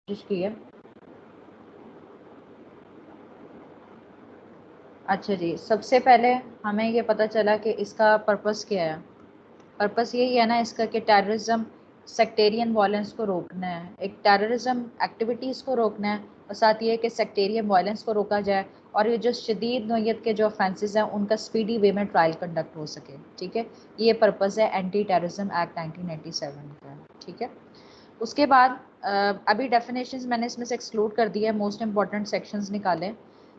की है। अच्छा जी, सबसे पहले हमें ये पता चला कि इसका पर्पस क्या है। पर्पस यही है ना इसका कि टेररिज्म, सेक्टेरियन वायलेंस को रोकना है, एक टेररिज्म एक्टिविटीज़ को रोकना है, और साथ ये कि सेक्टेरियन वायलेंस को रोका जाए और ये जो शदीद नौयत के जो ऑफेंसेस हैं उनका स्पीडी वे में ट्रायल कंडक्ट हो सके। ठीक है, ये पर्पस है एंटी टेररिज्म एक्ट 1987 का। ठीक है, उसके बाद अभी डेफिनेशंस मैंने इसमें से एक्सक्लूड कर दिया है, मोस्ट इंपॉर्टेंट सेक्शंस निकाले।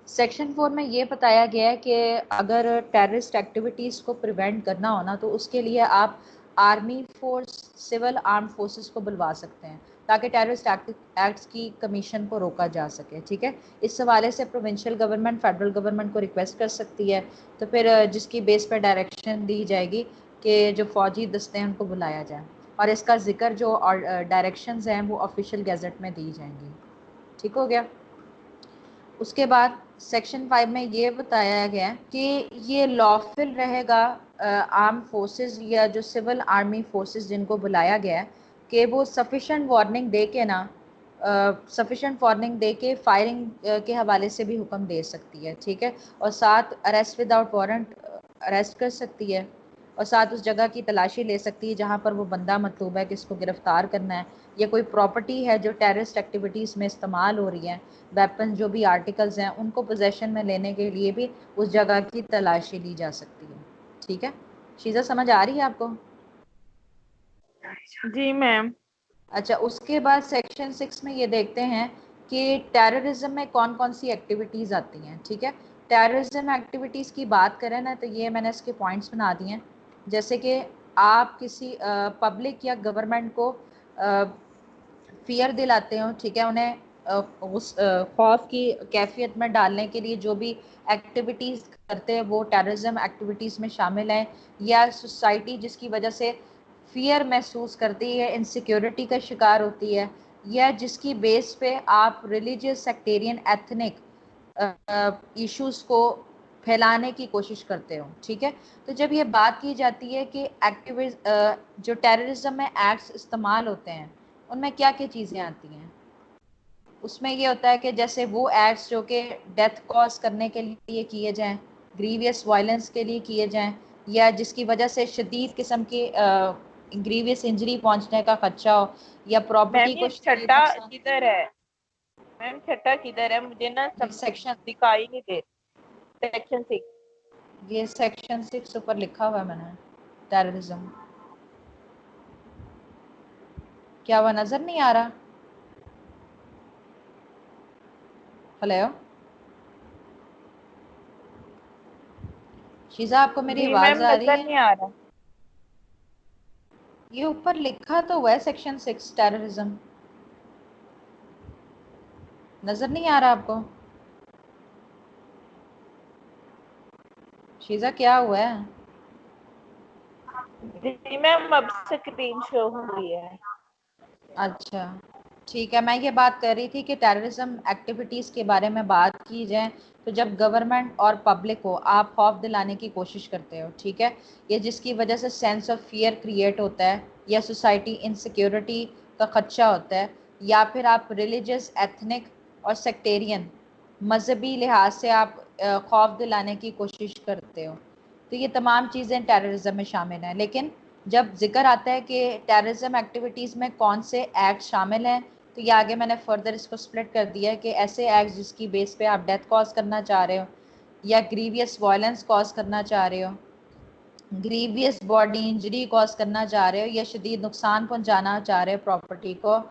सेक्शन 4 में ये बताया गया है कि अगर टेररिस्ट एक्टिविटीज़ को प्रिवेंट करना हो ना तो उसके लिए आप army force, civil arm forces को बुलवा सकते हैं ताकि टेररिस्ट एक्ट्स की कमीशन को रोका जा सके। ठीक है, इस हवाले से प्रोविंशियल गवर्नमेंट फेडरल गवर्नमेंट को रिक्वेस्ट कर सकती है, तो फिर जिसकी बेस पर डायरेक्शन दी जाएगी कि जो फौजी दस्ते हैं उनको बुलाया जाए, और इसका जिक्र जो डायरेक्शंस हैं वो ऑफिशियल गैजेट में दी जाएंगी। ठीक हो गया। उसके बाद सेक्शन 5 में ये बताया गया कि ये लॉफुल रहेगा आर्म फोर्सेस या जो सिविल आर्मी फोर्सेस जिनको बुलाया गया है कि वो सफिशेंट वार्निंग दे के ना सफिशेंट वार्निंग दे के फायरिंग के हवाले से भी हुक्म दे सकती है। ठीक है, और साथ अरेस्ट विदाउट वारंट अरेस्ट कर सकती है, और साथ उस जगह की तलाशी ले सकती है जहाँ पर वो बंदा मतलूब है कि इसको गिरफ्तार करना है, या कोई प्रॉपर्टी है जो टेररिस्ट एक्टिविटीज़ में इस्तेमाल हो रही है, वेपन जो भी आर्टिकल्स हैं उनको पोजेशन में लेने के लिए भी उस जगह की तलाशी ली जा सकती है। ठीक है, शीज़ा समझ आ रही है आपको? जी मैम। अच्छा, उसके बाद सेक्शन 6 में ये देखते हैं कि टेररिज्म में कौन कौन सी एक्टिविटीज़ आती हैं। ठीक है, टेररिज्म एक्टिविटीज़ की बात करें ना तो ये मैंने इसके पॉइंट्स बना दिए हैं, जैसे कि आप किसी पब्लिक या गवर्नमेंट को फियर दिलाते हो। ठीक है, उन्हें उस खौफ की कैफियत में डालने के लिए जो भी एक्टिविटीज़ करते हैं वो टेररिज्म एक्टिविटीज़ में शामिल हैं, या सोसाइटी जिसकी वजह से फियर महसूस करती है, इनसिक्योरिटी का शिकार होती है, या जिसकी बेस पे आप रिलीजियस, सेक्टेरियन, एथनिक इश्यूज को फैलाने की कोशिश करते हो। ठीक है, तो जब ये बात की जाती है कि जो टेररिज्म में एक्ट्स इस्तेमाल होते हैं उनमें क्या क्या चीज़ें आती हैं, उसमें ये होता है कि जैसे वो एक्ट्स जो कि डेथ कॉज करने के लिए किए जाएं, ग्रीवियस वायलेंस के लिए किए जाएं, या जिसकी वजह से शदीद किस्म की ग्रीवियस इंजरी पहुंचने का खदशा हो, या प्रॉपर्टी मैम को ये शदीद छठा नुकसान। किधर है? मैम छठा किधर है? मुझे ना ये सब सेक्शन दिखाई नहीं दे। सेक्शन 6। ये सेक्शन 6 ऊपर लिखा हुआ है मैंने, टेररिज्म। क्या वह नज़र नहीं आ रहा? हेलो शीजा, आपको मेरी जी आवाज़ मैम, आ रही नजर है? नहीं आ रहा। ये ऊपर लिखा तो हुआ है सेक्शन 6 टेररिज्म, नज़र नहीं आ रहा आपको? शीजा क्या हुआ है? जी मैम, अब स्क्रीन शो हो रही है। अच्छा ठीक है, मैं ये बात कर रही थी कि टेररिज्म एक्टिविटीज़ के बारे में बात की जाए तो जब गवर्नमेंट और पब्लिक को आप खौफ दिलाने की कोशिश करते हो, ठीक है, ये जिसकी वजह से सेंस ऑफ फियर क्रिएट होता है, या सोसाइटी इनसिक्योरिटी का खदशा होता है, या फिर आप रिलीजियस, एथनिक और सेक्टेरियन मजहबी लिहाज से आप खौफ दिलाने की कोशिश करते हो, तो ये तमाम चीज़ें टेररिज्म में शामिल हैं। लेकिन जब जिक्र आता है कि टेररिज्म एक्टिविटीज़ में कौन से एक्ट शामिल हैं, तो ये आगे मैंने फर्दर इसको स्प्लिट कर दिया है कि ऐसे एक्ट जिसकी बेस पे आप डेथ कॉज करना चाह रहे हो, या ग्रीवियस वायलेंस कॉज करना चाह रहे हो, ग्रीवियस बॉडी इंजरी कॉज करना चाह रहे हो, या शदीद नुकसान पहुंचाना चाह रहे हो प्रॉपर्टी को,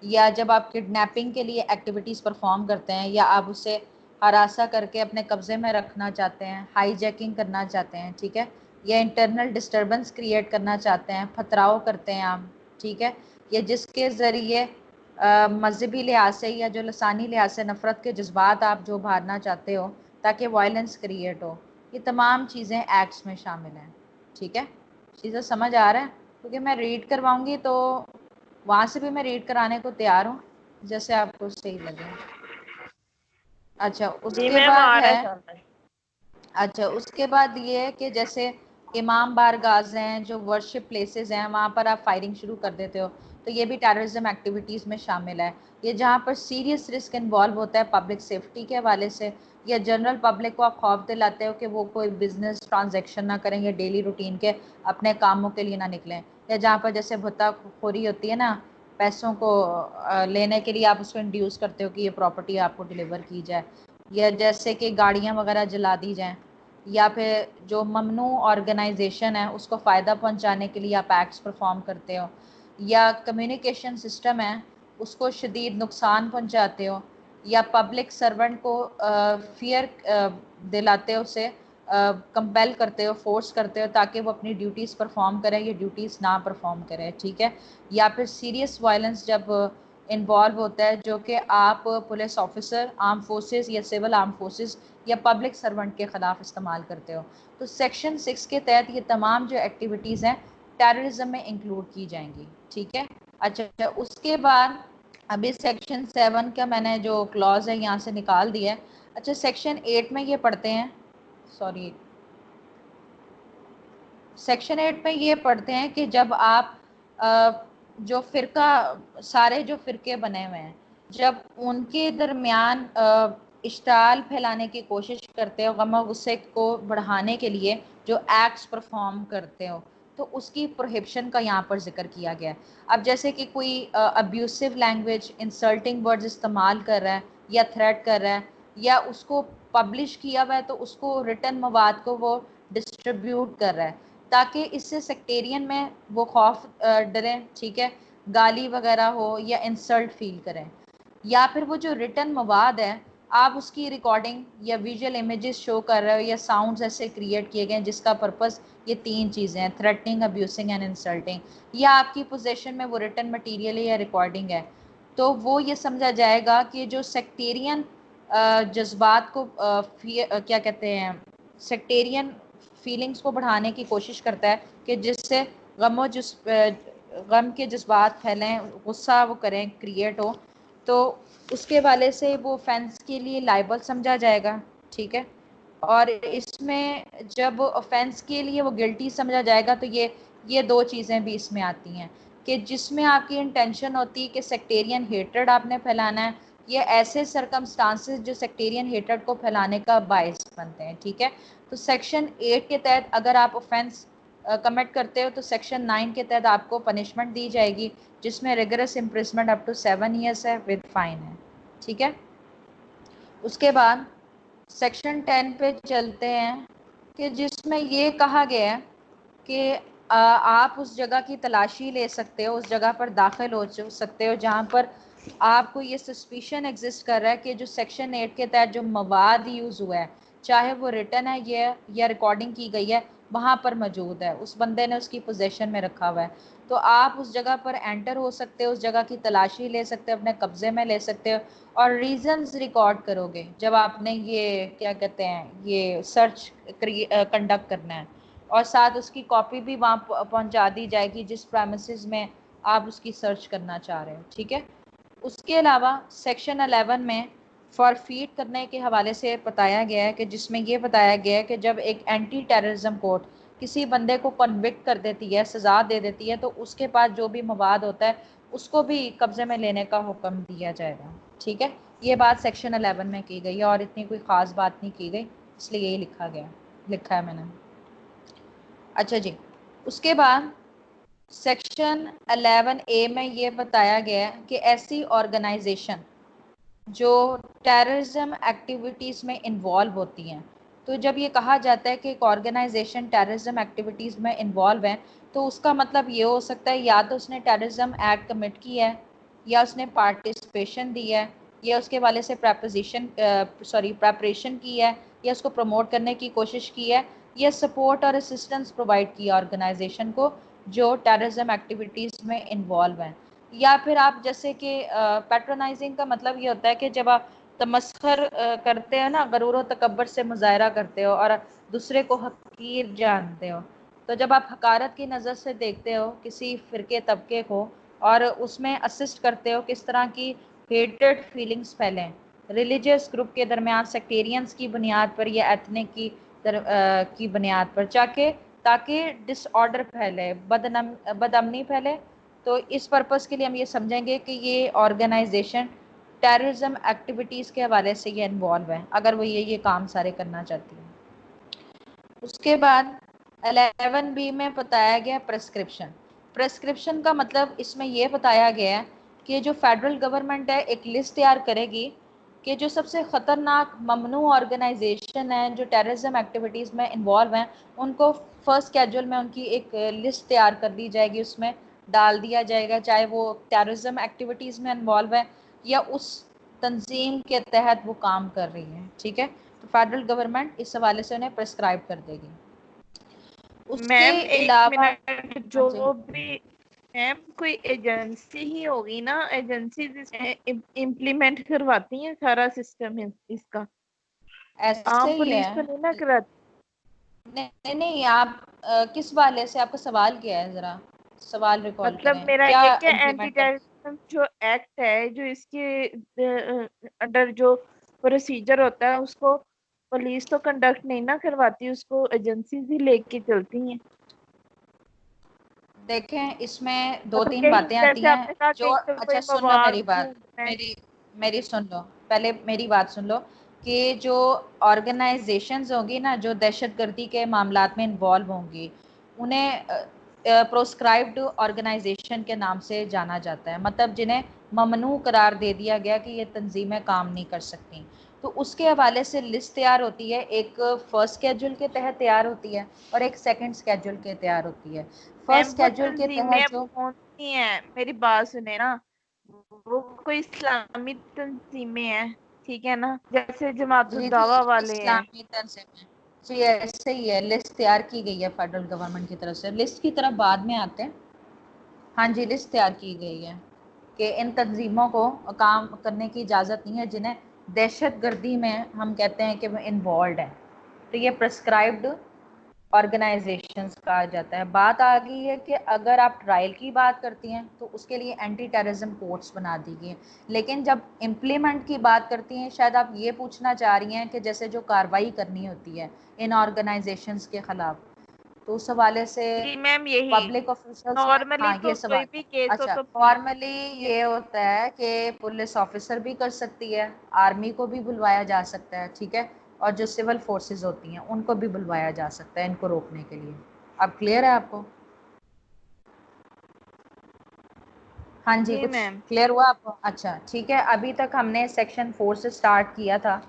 या जब आप किडनैपिंग के लिए एक्टिविटीज़ परफॉर्म करते हैं, या आप उसे हरासा करके अपने कब्जे में रखना चाहते हैं, हाईजैकिंग करना चाहते हैं, ठीक है, या इंटरनल डिस्टर्बेंस क्रिएट करना चाहते हैं, पथराव करते हैं आप, ठीक है, या जिसके ज़रिए मजहबी लिहाज से या जो लसानी लिहाज से नफ़रत के जज्बात आप जो उभारना चाहते हो ताकि वायलेंस क्रिएट हो, ये तमाम चीज़ें एक्ट्स में शामिल हैं। ठीक है, चीज़ें समझ आ रहा है? क्योंकि मैं रीड करवाऊंगी तो वहाँ से भी मैं रीड कराने को तैयार हूँ, जैसे आपको सही लगे। अच्छा जी उसके मैम, बाद आ रहा है, है समझ। अच्छा उसके बाद ये है कि जैसे इमाम बारगाह हैं, जो वर्शिप प्लेसेस हैं, वहाँ पर आप फायरिंग शुरू कर देते हो, तो ये भी टेररिज्म एक्टिविटीज़ में शामिल है। ये जहाँ पर सीरियस रिस्क इन्वॉल्व होता है पब्लिक सेफ्टी के हवाले से, या जनरल पब्लिक को आप खौफ दिलाते हो कि वो कोई बिजनेस ट्रांजैक्शन ना करें या डेली रूटीन के अपने कामों के लिए ना निकलें, या जहाँ पर जैसे भुत्ताखोरी होती है ना, पैसों को लेने के लिए आप उसको इंड्यूस करते हो कि ये प्रॉपर्टी आपको डिलीवर की जाए, या जैसे कि गाड़ियाँ वगैरह जला दी जाएँ, या फिर जो ममनू ऑर्गेनाइजेशन है उसको फ़ायदा पहुंचाने के लिए आप एक्ट्स परफॉर्म करते हो, या कम्युनिकेशन सिस्टम है उसको शदीद नुकसान पहुंचाते हो, या पब्लिक सर्वेंट को फियर दिलाते हो, उसे कंपेल करते हो, फोर्स करते हो ताकि वो अपनी ड्यूटीज़ परफॉर्म करें या ड्यूटीज़ ना परफॉर्म करें, ठीक है। या फिर सीरियस वायलेंस जब इन्वॉल्व होता है, जो कि आप पुलिस ऑफिसर, आर्म फोर्सेस या सिविल आर्म फोर्सेस या पब्लिक सर्वेंट के ख़िलाफ़ इस्तेमाल करते हो। तो सेक्शन 6 के तहत ये तमाम जो एक्टिविटीज़ हैं टेररिज्म में इंक्लूड की जाएंगी, ठीक है। अच्छा, उसके बाद अभी सेक्शन 7 का मैंने जो क्लॉज है यहाँ से निकाल दिया है। अच्छा, सेक्शन 8 में ये पढ़ते हैं, सॉरी, सेक्शन 8 में ये पढ़ते हैं कि जब आप जो फ़िरका, सारे जो फ़िरके बने हुए हैं, जब उनके दरमियान इश्ताल फैलाने की कोशिश करते हो, गम और गुस्से को बढ़ाने के लिए जो एक्ट्स परफॉर्म करते हो, तो उसकी प्रोहिबिशन का यहाँ पर जिक्र किया गया है। अब जैसे कि कोई अब्यूसिव लैंग्वेज, इंसल्टिंग वर्ड्स इस्तेमाल कर रहा है या थ्रेट कर रहा है, या उसको पब्लिश किया हुआ है तो उसको रिटन मवाद को वो डिस्ट्रीब्यूट कर रहा है, ताकि इससे सेक्टेरियन में वो खौफ डरें, ठीक है, गाली वगैरह हो या इंसल्ट फील करें, या फिर वो जो रिटन मवाद है आप उसकी रिकॉर्डिंग या विजुअल इमेजेस शो कर रहे हो या साउंड्स ऐसे क्रिएट किए गए जिसका पर्पस ये 3 चीज़ें हैं, थ्रेटनिंग, अब्यूसिंग एंड इंसल्टिंग, या आपकी पोजेशन में वो रिटन मटीरियल है या रिकॉर्डिंग है, तो वो ये समझा जाएगा कि जो सेक्टेरियन जज्बात को क्या कहते हैं, सेक्टेरियन फीलिंग्स को बढ़ाने की कोशिश करता है कि जिससे गम के जज्बात फैलें, गुस्सा वो करें, क्रिएट हो, तो उसके वाले से वो ऑफेंस के लिए लाइबल समझा जाएगा, ठीक है। और इसमें जब ऑफेंस के लिए वो गिल्टी समझा जाएगा तो ये 2 चीज़ें भी इसमें आती हैं कि जिसमें आपकी इंटेंशन होती है कि सेक्टेरियन हेट्रेड आपने फैलाना है, ये ऐसे सरकमस्टांसेस जो सेक्टेरियन हेट्रेड को फैलाने का बायस बनते हैं, ठीक है। तो सेक्शन 8 के तहत अगर आप ऑफेंस कमिट करते हो तो सेक्शन 9 के तहत आपको पनिशमेंट दी जाएगी, जिसमें rigorous imprisonment up to 7 years है विद फाइन है, ठीक है। उसके बाद सेक्शन 10 पे चलते हैं कि जिसमें ये कहा गया है कि आप उस जगह की तलाशी ले सकते हो, उस जगह पर दाखिल हो सकते हो जहाँ पर आपको ये सस्पिशन एग्जिस्ट कर रहा है कि जो सेक्शन 8 के तहत जो मवाद यूज़ हुआ है, चाहे वो रिटन है ये या रिकॉर्डिंग की गई है, वहाँ पर मौजूद है, उस बंदे ने उसकी पोजेशन में रखा हुआ है, तो आप उस जगह पर एंटर हो सकते हो, उस जगह की तलाशी ले सकते हो, अपने कब्जे में ले सकते हो, और रीजंस रिकॉर्ड करोगे जब आपने ये क्या कहते हैं ये सर्च कंडक्ट करना है, और साथ उसकी कॉपी भी वहाँ पहुँचा दी जाएगी जिस प्रेमिसेस में आप उसकी सर्च करना चाह रहे हो, ठीक है। उसके अलावा सेक्शन 11 में फॉरफीट करने के हवाले से बताया गया है कि जिसमें ये बताया गया है कि जब एक एंटी टेररिज्म कोर्ट किसी बंदे को कन्विक्ट कर देती है, सज़ा दे देती है, तो उसके पास जो भी मवाद होता है उसको भी कब्जे में लेने का हुक्म दिया जाएगा, ठीक है। ये बात सेक्शन 11 में की गई है और इतनी कोई ख़ास बात नहीं की गई, इसलिए यही लिखा है मैंने। अच्छा जी, उसके बाद सेक्शन 11A में ये बताया गया है कि ऐसी ऑर्गेनाइजेशन जो टेररिज्म एक्टिविटीज़ में इन्वॉल्व होती हैं, तो जब ये कहा जाता है कि एक ऑर्गेनाइजेशन टेररिज्म एक्टिविटीज़ में इन्वॉल्व है, तो उसका मतलब ये हो सकता है या तो उसने टेररिज्म एक्ट कमिट किया है, या उसने पार्टिसिपेशन दी है, या उसके वाले से प्रेपरेशन की है, या उसको प्रमोट करने की कोशिश की है, या सपोर्ट और असिस्टेंस प्रोवाइड किया ऑर्गेनाइजेशन को जो टेररिज्म एक्टिविटीज़ में इन्वॉल्व हैं, या फिर आप जैसे कि पैट्रोनाइजिंग का मतलब ये होता है कि जब आप तमस्खर करते हो ना, गरूर व तकब्बर से मुजाहरा करते हो और दूसरे को हकीर जानते हो, तो जब आप हकारत की नज़र से देखते हो किसी फ़िरके तबके को और उसमें असिस्ट करते हो किस तरह की हेटेड फीलिंग्स फैलें रिलीजियस ग्रुप के दरमियान सेक्टेरियंस की बुनियाद पर या एथनिक की बुनियाद पर, चाके ताकि डिसऑर्डर फैले, बदअमनी फैले, तो इस पर्पस के लिए हम ये समझेंगे कि ये ऑर्गेनाइजेशन टेररिज्म एक्टिविटीज़ के हवाले से ये इन्वॉल्व है, अगर वो ये काम सारे करना चाहती है। उसके बाद 11B में बताया गया प्रेस्क्रिप्शन। प्रेस्क्रिप्शन का मतलब इसमें ये बताया गया है कि जो फेडरल गवर्नमेंट है एक लिस्ट तैयार करेगी कि जो सबसे ख़तरनाक ममनू ऑर्गेनाइजेशन है जो टेररिज्म एक्टिविटीज़ में इन्वॉल्व हैं, उनको फर्स्ट स्केड्यूल में उनकी एक लिस्ट तैयार कर दी जाएगी, उसमें डाल दिया जाएगा, चाहे वो टेररिज्म एक्टिविटीज़ में इन्वॉल्व है या उस तंजीम के तहत वो काम कर रही है। ठीक है, तो फेडरल गवर्नमेंट इस हवाले से उन्हें प्रेस्क्राइब कर देगी। उसके मैम एक अलावा मिनट, जो भी मैम कोई एजेंसी ही होगी ना, एजेंसी जिसमें इम्प्लीमेंट करवाती है सारा सिस्टम है इसका, ऐसे आम ही पुलिस है। तो नहीं ना कराती? नहीं नहीं, आप किस वाले से, आपका सवाल क्या है, जरा सवाल रिकॉल मतलब करें, मेरा क्या ये क्या, एंटी इम्प्लीमेंट कर। टेररिज्म जो एक्ट है, जो इसके अंडर जो प्रोसीजर होता है उसको पुलिस तो कंडक्ट नहीं ना करवाती, उसको एजेंसी ही लेके चलती हैं। देखें, इसमें दो मतलब तीन कहीं बातें आती जैसे हैं आपने कहा जो, कहीं तो अच्छा कोई सुन लो मवाद मेरी बात, ढूंढना है। मेरी मेरी सुन लो, पहले मेरी बात सुन लो कि जो ऑर्गेनाइजेशंस होंगी ना जो दहशतगर्दी के मामलात में इन्वॉल्व होंगी, उन्हें प्रोस्क्राइब्ड ऑर्गेनाइजेशन के नाम से जाना जाता है, मतलब जिन्हें ममनू करार दे दिया गया कि ये तंजीमें काम नहीं कर सकती। तो उसके हवाले से लिस्ट तैयार होती है, एक फर्स्ट स्केड्यूल के तहत तैयार होती है और एक सेकंड स्केड्यूल के तैयार होती है। फर्स्ट मैम वो स्केड्यूल के तंजीमें तहत अब जो, कौन सी हैं, मेरी बात सुने ना, वो कोई इस्लामी तंजीमें हैं, ठीक है ना, जैसे जमातुल जी जी दावा वाले हैं। इस्लामी तंजीमें, जी ऐसे ही है, लिस्ट तैयार की गई है फेडरल गवर्नमेंट की तरफ से। लिस्ट की तरफ बाद में आते हैं। हाँ जी, लिस्ट तैयार की गई है कि इन तंजीमों को काम करने की इजाज़त नहीं है जिन्हें दहशतगर्दी में हम कहते हैं कि वो इन्वॉल्व है, तो ये प्रेस्क्राइब्ड ऑर्गेनाइजेशंस कहा जाता है। बात आ गई है कि अगर आप ट्रायल की बात करती हैं तो उसके लिए एंटी टेररिज्म कोर्ट्स बना दी गई हैं, लेकिन जब इम्प्लीमेंट की बात करती हैं, शायद आप ये पूछना चाह रही हैं कि जैसे जो कार्रवाई करनी होती है इन ऑर्गेनाइजेशंस के ख़िलाफ़, तो उस हवाले से जी मैम, यही पब्लिक ऑफिसर्स हैं। नॉर्मली हाँ, ये तो कोई सवाल भी है। केस हो अच्छा, तो पुलिस फॉर्मली है। ये होता है कि पुलिस ऑफिसर भी कर सकती है, आर्मी को भी बुलवाया जा सकता है, ठीक है, और जो सिविल फोर्सेस होती हैं उनको भी बुलवाया जा सकता है इनको रोकने के लिए। अब क्लियर है आपको? हाँ जी, जी कुछ मैम। क्लियर हुआ आपको? अच्छा ठीक है, अभी तक हमने सेक्शन 4 से स्टार्ट किया था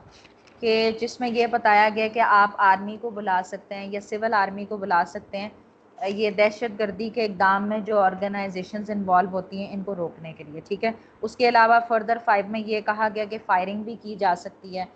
कि जिसमें ये बताया गया कि आप आर्मी को बुला सकते हैं या सिविल आर्मी को बुला सकते हैं ये दहशतगर्दी के इक़दाम में जो ऑर्गेनाइजेशंस इन्वॉल्व होती हैं इनको रोकने के लिए, ठीक है। उसके अलावा फर्दर 5 में ये कहा गया कि फायरिंग भी की जा सकती है।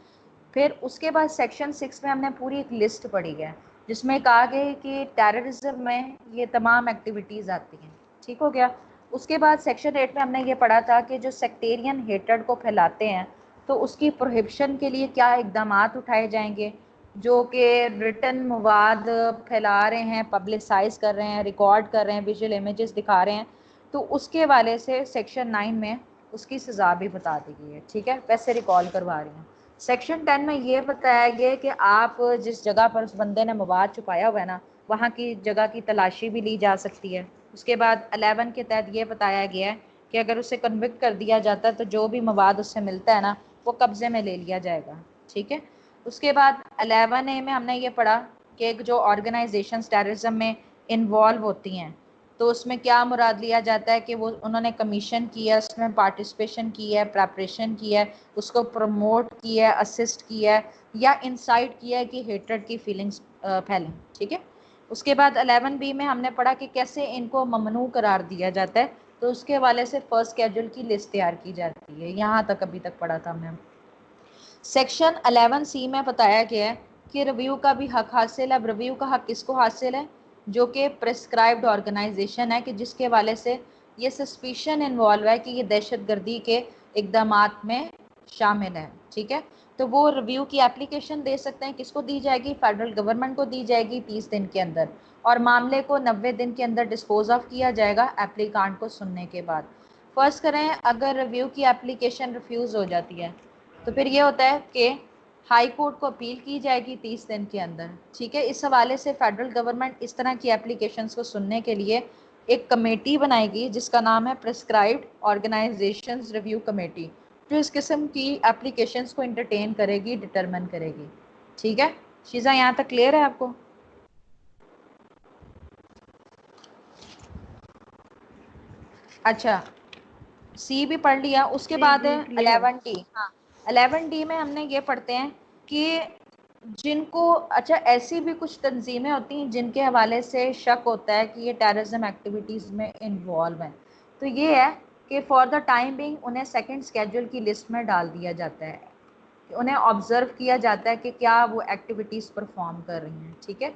फिर उसके बाद सेक्शन 6 में हमने पूरी एक लिस्ट पढ़ी है जिसमें कहा गया कि टेररिज्म में ये तमाम एक्टिविटीज़ आती हैं, ठीक हो गया। उसके बाद सेक्शन 8 में हमने ये पढ़ा था कि जो सेक्टेरियन हेट्रेड को फैलाते हैं तो उसकी प्रोहिबिशन के लिए क्या इकदाम उठाए जाएंगे, जो कि रिटन मवाद फैला रहे हैं, पब्लिसाइज कर रहे हैं, रिकॉर्ड कर रहे हैं, विजुअल इमेजेस दिखा रहे हैं, तो उसके वाले से सेक्शन 9 में उसकी सज़ा भी बता दी गई है, ठीक है। वैसे रिकॉल करवा रही हूँ। सेक्शन 10 में ये बताया गया कि आप जिस जगह पर उस बंदे ने मवाद छुपाया हुआ है ना, वहाँ की जगह की तलाशी भी ली जा सकती है। उसके बाद 11 के तहत ये बताया गया है कि अगर उसे कन्विक्ट कर दिया जाता है तो जो भी मवाद उससे मिलता है ना वो कब्जे में ले लिया जाएगा, ठीक है। उसके बाद 11A में हमने ये पढ़ा कि जो ऑर्गेनाइजेशंस टेररिज्म में इन्वॉल्व होती हैं तो उसमें क्या मुराद लिया जाता है कि वो उन्होंने कमीशन किया, उसमें पार्टिसिपेशन की है, प्रेपरेशन की है, उसको प्रमोट किया है, असिस्ट किया है या इंसाइट किया है कि हेट्रेड की फीलिंग्स फैलें, ठीक है। उसके बाद 11B में हमने पढ़ा कि कैसे इनको ममनू करार दिया जाता है, तो उसके हवाले से फर्स्ट स्केड्यूल की लिस्ट तैयार की जाती है। यहाँ तक अभी तक पढ़ा था हमने। सेक्शन 11C में बताया गया है कि रिव्यू का भी हक हासिल है। अब रिव्यू का हक किसको हासिल है? जो कि प्रेस्क्राइब्ड ऑर्गेनाइजेशन है कि जिसके हवाले से ये सस्पिशन इन्वॉल्व है कि ये दहशतगर्दी के इकदामात में शामिल है, ठीक है। तो वो रिव्यू की एप्लीकेशन दे सकते हैं, किसको दी जाएगी? फेडरल गवर्नमेंट को दी जाएगी 30 दिन के अंदर, और मामले को 90 दिन के अंदर डिस्पोज ऑफ किया जाएगा एप्लीकांट को सुनने के बाद। फर्स्ट करें, अगर रिव्यू की एप्लीकेशन रिफ्यूज़ हो जाती है तो फिर ये होता है कि हाई कोर्ट को अपील की जाएगी 30 दिन के अंदर, ठीक है। इस हवाले से फेडरल गवर्नमेंट इस तरह की एप्लीकेशंस को सुनने के लिए एक कमेटी बनाएगी जिसका नाम है प्रिस्क्राइब्ड ऑर्गेनाइजेशंस रिव्यू कमेटी, जो इस किस्म की एप्लीकेशंस को इंटरटेन करेगी, डिटरमिन करेगी। ठीक है शीजा, यहाँ तक क्लियर है आपको? अच्छा, सी भी पढ़ लिया। उसके जी बाद जी है क्लियर है। 11D। हाँ 11D में हमने ये पढ़ते हैं कि जिनको, अच्छा ऐसी भी कुछ तंजीमें होती हैं जिनके हवाले से शक होता है कि ये टेररिज्म एक्टिविटीज़ में इन्वॉल्व हैं, तो ये है कि फॉर द टाइम बिंग उन्हें सेकंड स्केड्यूल की लिस्ट में डाल दिया जाता है, उन्हें ऑब्जर्व किया जाता है कि क्या वो एक्टिविटीज़ परफॉर्म कर रही हैं। ठीक है,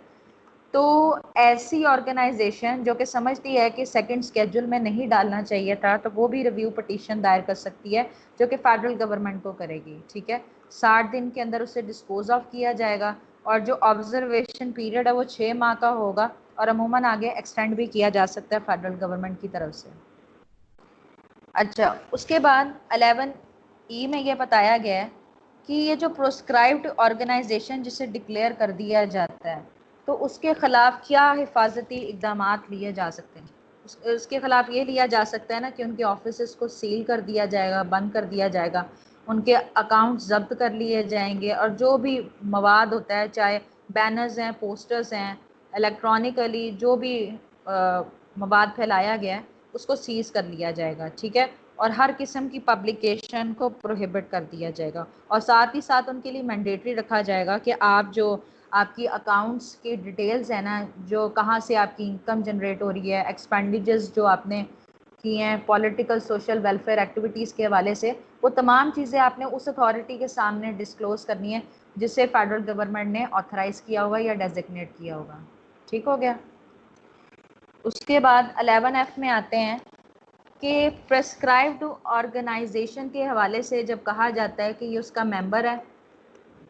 तो ऐसी ऑर्गेनाइजेशन जो कि समझती है कि सेकंड स्केड्यूल में नहीं डालना चाहिए था, तो वो भी रिव्यू पटिशन दायर कर सकती है, जो कि फेडरल गवर्नमेंट को करेगी। ठीक है, 60 दिन के अंदर उसे डिस्पोज ऑफ किया जाएगा, और जो ऑब्जर्वेशन पीरियड है वो 6 माह का होगा, और अमूमन आगे एक्सटेंड भी किया जा सकता है फेडरल गवर्नमेंट की तरफ से। अच्छा, उसके बाद 11E में यह बताया गया है कि ये जो प्रोस्क्राइब्ड ऑर्गेनाइजेशन जिसे डिक्लेयर कर दिया जाता है, तो उसके खिलाफ क्या हिफाजती इकदाम लिए जा सकते हैं। उसके खिलाफ ये लिया जा सकता है ना कि उनके ऑफिस को सील कर दिया जाएगा, बंद कर दिया जाएगा, उनके अकाउंट जब्त कर लिए जाएंगे, और जो भी मवाद होता है, चाहे बैनर्स हैं, पोस्टर्स हैं, इलेक्ट्रॉनिकली जो भी मवाद फैलाया गया है उसको सीज कर लिया जाएगा। ठीक है, और हर किस्म की पब्लिकेशन को प्रोहिबिट कर दिया जाएगा, और साथ ही साथ उनके लिए मैंडेटरी रखा जाएगा कि आप जो आपकी अकाउंट्स की डिटेल्स है ना, जो कहाँ से आपकी इनकम जनरेट हो रही है, एक्सपेंडिचर्स जो आपने की हैं पॉलिटिकल सोशल वेलफेयर एक्टिविटीज़ के हवाले से, वो तमाम चीज़ें आपने उस अथॉरिटी के सामने डिस्क्लोज़ करनी है जिसे फेडरल गवर्नमेंट ने ऑथराइज़ किया होगा या डेजिग्नेट किया होगा। ठीक हो गया। उसके बाद 11F में आते हैं कि प्रेस्क्राइब्ड ऑर्गेनाइजेशन के हवाले से जब कहा जाता है कि ये उसका मेंबर है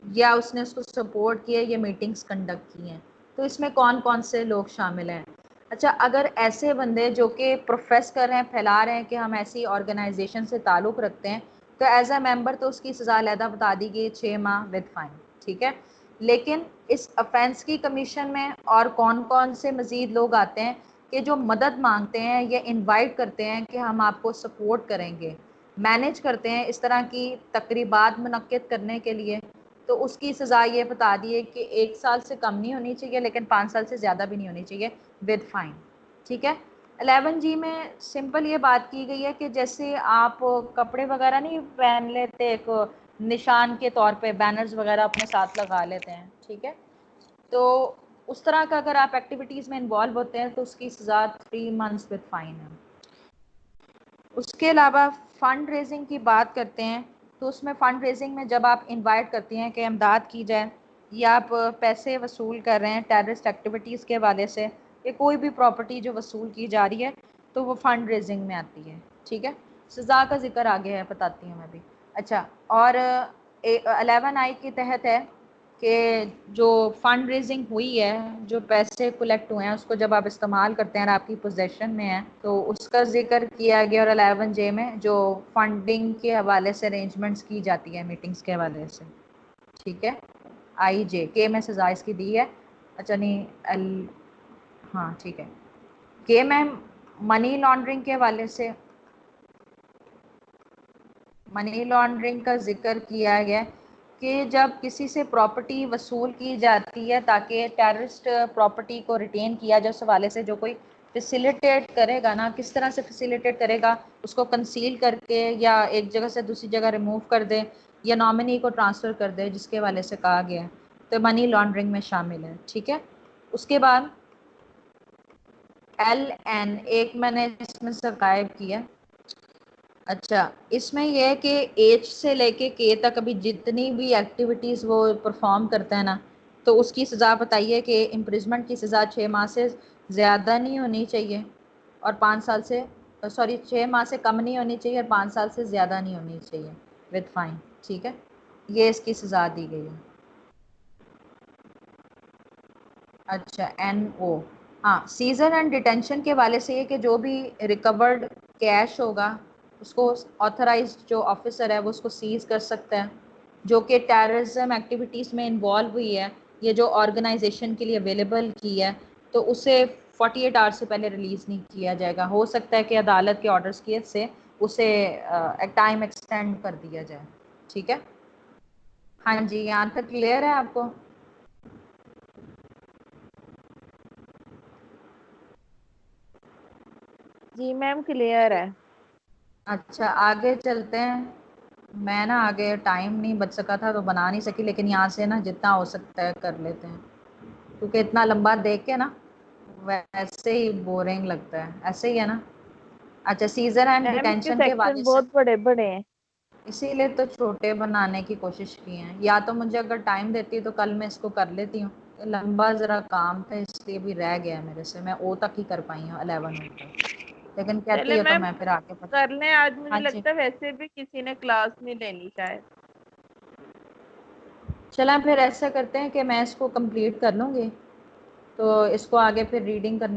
या उसने उसको सपोर्ट किया या मीटिंग्स कंडक्ट की हैं, तो इसमें कौन कौन से लोग शामिल हैं। अच्छा, अगर ऐसे बंदे जो कि प्रोफेस कर रहे हैं, फैला रहे हैं कि हम ऐसी ऑर्गेनाइजेशन से ताल्लुक़ रखते हैं, तो एज अ मेंबर तो उसकी सज़ा अलहदा बता दी गई 6 माह विद फाइन। ठीक है, लेकिन इस अफेंस की कमीशन में और कौन कौन से मज़ीद लोग आते हैं कि जो मदद मांगते हैं या इनवाइट करते हैं कि हम आपको सपोर्ट करेंगे, मैनेज करते हैं इस तरह की तकरीबात मुनक्किद करने के लिए, तो उसकी सज़ा ये बता दी है कि 1 साल से कम नहीं होनी चाहिए, लेकिन 5 साल से ज़्यादा भी नहीं होनी चाहिए विद फाइन। ठीक है, 11G में सिंपल ये बात की गई है कि जैसे आप कपड़े वगैरह नहीं पहन लेते, एक निशान के तौर पे बैनर्स वगैरह अपने साथ लगा लेते हैं। ठीक है, तो उस तरह का अगर आप एक्टिविटीज़ में इन्वॉल्व होते हैं तो उसकी सज़ा 3 मंथ्स विद फाइन है। उसके अलावा फ़ंड रेजिंग की बात करते हैं, तो उसमें फ़ंड रेजिंग में जब आप इनवाइट करती हैं कि इमदाद की जाए, या आप पैसे वसूल कर रहे हैं टेररिस्ट एक्टिविटीज़ के हवाले से, या कोई भी प्रॉपर्टी जो वसूल की जा रही है, तो वो फ़ंड रेजिंग में आती है। ठीक है, सज़ा का जिक्र आगे है, बताती हूँ मैं भी। अच्छा, और 11I के तहत है कि जो फंड रेजिंग हुई है, जो पैसे कलेक्ट हुए हैं, उसको जब आप इस्तेमाल करते हैं और आपकी पोजेशन में है, तो उसका जिक्र किया गया। और 11J में जो फंडिंग के हवाले से अरेंजमेंट्स की जाती है मीटिंग्स के हवाले से। ठीक है, IJ के में सजा इसकी दी है। अच्छा नहीं हाँ ठीक है, के में मनी लॉन्ड्रिंग के हवाले से, मनी लॉन्ड्रिंग का जिक्र किया गया कि जब किसी से प्रॉपर्टी वसूल की जाती है ताकि टेररिस्ट प्रॉपर्टी को रिटेन किया जाए, उस हवाले से जो कोई फैसिलिटेट करेगा ना, किस तरह से फैसिलिटेट करेगा, उसको कंसील करके या एक जगह से दूसरी जगह रिमूव कर दे या नॉमिनी को ट्रांसफ़र कर दे, जिसके हवाले से कहा गया है, तो मनी लॉन्ड्रिंग में शामिल है। ठीक है, उसके बाद LN एक मैंने इसमें से गायब किया। अच्छा, इसमें यह है कि एच से लेके के तक अभी जितनी भी एक्टिविटीज़ वो परफॉर्म करते हैं ना, तो उसकी सज़ा बताइए कि इम्प्रिजमेंट की सज़ा 6 माह से ज़्यादा नहीं होनी चाहिए और 5 साल से, सॉरी 6 माह से कम नहीं होनी चाहिए और 5 साल से ज़्यादा नहीं होनी चाहिए विद फाइन। ठीक है, ये इसकी सज़ा दी गई है। अच्छा, NO, हाँ, सीजन एंड डिटेंशन के वाले से ये कि जो भी रिकवर्ड कैश होगा उसको ऑथराइज्ड जो ऑफिसर है वो उसको सीज कर सकता है, जो कि टेररिज्म एक्टिविटीज़ में इन्वॉल्व हुई है, ये जो ऑर्गेनाइजेशन के लिए अवेलेबल की है, तो उसे 48 आवर्स से पहले रिलीज़ नहीं किया जाएगा। हो सकता है कि अदालत के ऑर्डर्स की से उसे टाइम एक्सटेंड कर दिया जाए। ठीक है, हाँ जी, यहाँ तक क्लियर है आपको? जी मैम क्लियर है। अच्छा, आगे चलते हैं। मैं ना आगे टाइम नहीं बच सका था तो बना नहीं सकी, लेकिन यहाँ से ना जितना हो सकता है कर लेते हैं, क्योंकि इतना लंबा देख के ना वैसे ही बोरिंग लगता है। ऐसे ही है ना? अच्छा, सीजर एंड मैम इसके डिटेंशन के सेक्शन वाले से बहुत बड़े बड़े हैं। इसीलिए तो छोटे बनाने की कोशिश की है। या तो मुझे अगर टाइम देती तो कल मैं इसको कर लेती हूँ, लंबा ज़रा काम था इसलिए भी रह गया मेरे से। मैं ओ तक ही कर पाई हूँ, 11 ओ तक, लेकिन कहती चले है तो मैम मैं फिर आगे बता। कर लें आज, मुझे हाँ जी, लगता है वैसे भी किसी ने क्लास नहीं लेनी शायद। चला फिर ऐसा करते हैं कि मैं इसको कंप्लीट कर लूँगी, तो इसको आगे फिर रीडिंग करने